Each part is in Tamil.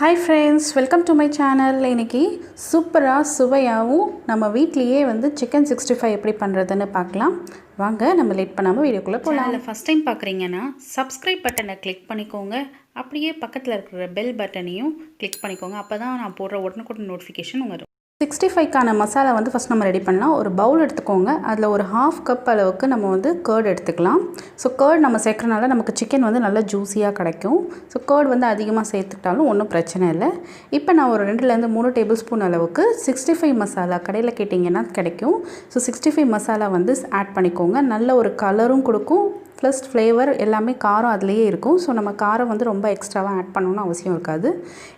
Hi friends, welcome to my channel. இன்னைக்கு சூப்பரா சுவையாவும் நம்ம வீட்லயே வந்து சிக்கன் 65 எப்படி பண்றதுன்னு பார்க்கலாம். வாங்க நம்ம லேட் பண்ணாம வீடியோக்குள்ள போலாம். சேனலை ஃபர்ஸ்ட் டைம் பார்க்குறீங்கன்னா சப்ஸ்கிரைப் பட்டனை கிளிக் பண்ணிக்கோங்க. அப்படியே பக்கத்தில் இருக்கிற பெல் பட்டனையும் கிளிக் பண்ணிக்கோங்க. அப்போ தான் நான் போடுற உடனுக்குடன் நோட்டிஃபிகேஷன் வரும். 65க்கான மசாலா வந்து ஃபஸ்ட் நம்ம ரெடி பண்ணலாம். ஒரு பவுல் எடுத்துக்கோங்க. அதில் ஒரு 1/2 கப் அளவுக்கு நம்ம வந்து கர்ட் எடுத்துக்கலாம். ஸோ கர்ட் நம்ம சேர்க்கறனால நமக்கு சிக்கன் வந்து நல்லா ஜூஸியாக கிடைக்கும். ஸோ கர்ட் வந்து அதிகமாக சேர்த்துக்கிட்டாலும் ஒன்றும் பிரச்சனை இல்லை. இப்போ நான் ஒரு 2லேருந்து 3 டேபிள் ஸ்பூன் அளவுக்கு 65 மசாலா கடையில் கேட்டிங்கன்னா கிடைக்கும். ஸோ 65 மசாலா வந்து ஆட் பண்ணிக்கோங்க. நல்ல ஒரு கலரும் கொடுக்கும், ப்ளஸ் ஃப்ளேவர் எல்லாமே காரம் அதுலேயே இருக்கும். ஸோ நம்ம காரம் வந்து ரொம்ப எக்ஸ்ட்ராவாக ஆட் பண்ணணும்னு அவசியம் இருக்காது.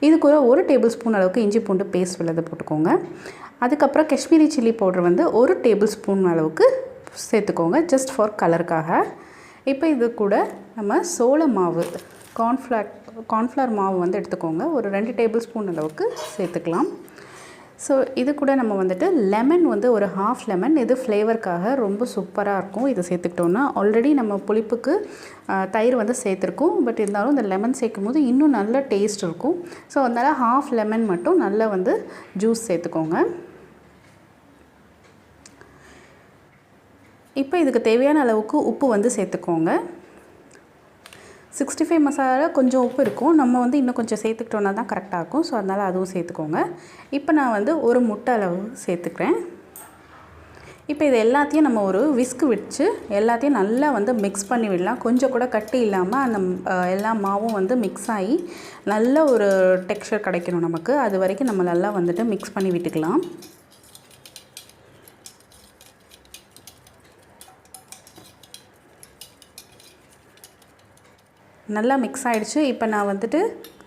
இதுக்கு ஒரு டேபிள் ஸ்பூன் அளவுக்கு இஞ்சி பூண்டு பேஸ்ட் விழுது போட்டுக்கோங்க. அதுக்கப்புறம் காஷ்மீரி சில்லி பவுடர் வந்து 1 டேபிள் ஸ்பூன் அளவுக்கு சேர்த்துக்கோங்க, ஜஸ்ட் ஃபார் கலருக்காக. இப்போ இது கூட நம்ம சோள மாவு கார்ன்ஃப்ளவர் மாவு வந்து எடுத்துக்கோங்க. ஒரு 2 டேபிள் ஸ்பூன் அளவுக்கு சேர்த்துக்கலாம். ஸோ இது கூட நம்ம வந்துட்டு லெமன் வந்து ஒரு 1/2 லெமன், இது ஃப்ளேவருக்காக ரொம்ப சூப்பராக இருக்கும். இதை சேர்த்துக்கிட்டோன்னா ஆல்ரெடி நம்ம புளிப்புக்கு தயிர் வந்து சேர்த்துருக்கோம். பட் இருந்தாலும் இந்த லெமன் சேர்க்கும் போது இன்னும் நல்ல டேஸ்ட் இருக்கும். ஸோ அதனால் 1/2 லெமன் மட்டும் நல்லா வந்து ஜூஸ் சேர்த்துக்கோங்க. இப்போ இதுக்கு தேவையான அளவுக்கு உப்பு வந்து சேர்த்துக்கோங்க. 65 மசாலா கொஞ்சம் உப்பு இருக்கும், நம்ம வந்து இன்னும் கொஞ்சம் சேர்த்துக்கிட்டோன்னா தான் கரெக்டாக இருக்கும். ஸோ அதனால் அதுவும் சேர்த்துக்கோங்க. இப்போ நான் வந்து ஒரு முட்டை அளவு சேர்த்துக்கிறேன். இப்போ இது எல்லாத்தையும் நம்ம ஒரு விஸ்க் வச்சு எல்லாத்தையும் நல்லா வந்து மிக்ஸ் பண்ணி விடலாம். கொஞ்சம் கூட கட்டி இல்லாமல் அந்த எல்லா மாவும் வந்து மிக்ஸ் ஆகி நல்ல ஒரு டெக்ஸ்சர் கிடைக்கணும் நமக்கு. அது வரைக்கும் நம்ம நல்லா வந்துட்டு மிக்ஸ் பண்ணி விட்டுக்கலாம். நல்லா மிக்ஸ் ஆகிடுச்சு. இப்போ நான் வந்துட்டு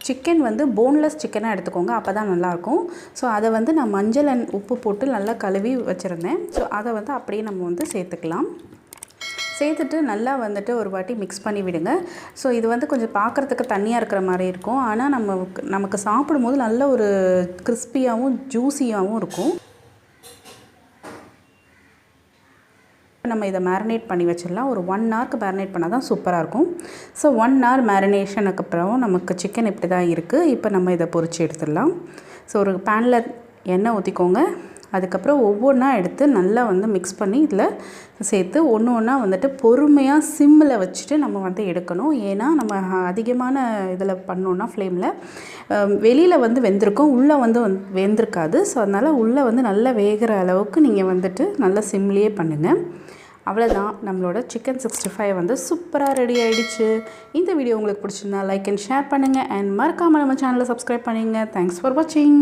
சிக்கன் வந்து போன்லெஸ் சிக்கனாக எடுத்துக்கோங்க, அப்போ தான் நல்லாயிருக்கும். ஸோ அதை வந்து நான் மஞ்சள் உப்பு போட்டு நல்லா கழுவி வச்சுருந்தேன். ஸோ அதை வந்து அப்படியே நம்ம வந்து சேர்த்துக்கலாம். சேர்த்துட்டு நல்லா வந்துட்டு ஒரு வாட்டி மிக்ஸ் பண்ணி விடுங்க. ஸோ இது வந்து கொஞ்சம் பார்க்குறதுக்கு தண்ணியாக இருக்கிற மாதிரி இருக்கும், ஆனால் நமக்கு சாப்பிடும்போது நல்ல ஒரு கிறிஸ்பியாகவும் ஜூஸியாகவும் இருக்கும். நம்ம இதை மேரினேட் பண்ணி வச்சிடலாம். ஒரு 1 ஹவருக்கு மேரினேட் பண்ணால் தான் சூப்பராக இருக்கும். ஸோ 1 ஹவர் மேரினேஷனுக்கு அப்புறம் நமக்கு சிக்கன் இப்படி தான் இருக்குது. இப்போ நம்ம இதை பொரிச்சு எடுத்துடலாம். ஸோ ஒரு பேனில் எண்ணெய் ஊற்றிக்கோங்க. அதுக்கப்புறம் ஒவ்வொன்றா எடுத்து நல்லா வந்து மிக்ஸ் பண்ணி இதில் சேர்த்து ஒன்றா வந்துட்டு பொறுமையாக சிம்மில் வச்சுட்டு நம்ம வந்து எடுக்கணும். ஏன்னா நம்ம அதிகமான இதில் பண்ணோன்னா ஃப்ளேமில் வெளியில் வந்து வெந்திருக்கும், உள்ளே வந்து வெந்திருக்காது. ஸோ அதனால் உள்ளே வந்து நல்லா வேகிற அளவுக்கு நீங்கள் வந்துட்டு நல்லா சிம்லேயே பண்ணுங்கள். அவ்வளோதான், நம்மளோட சிக்கன் 65 வந்து சூப்பராக ரெடி ஆகிடுச்சு. இந்த வீடியோ உங்களுக்கு பிடிச்சிருந்தா லைக் அண்ட் ஷேர் பண்ணுங்கள். அண்ட் மறக்காமல் நம்ம சேனலை சப்ஸ்கிரைப் பண்ணுங்கள். தேங்க்ஸ் ஃபார் வாட்சிங்.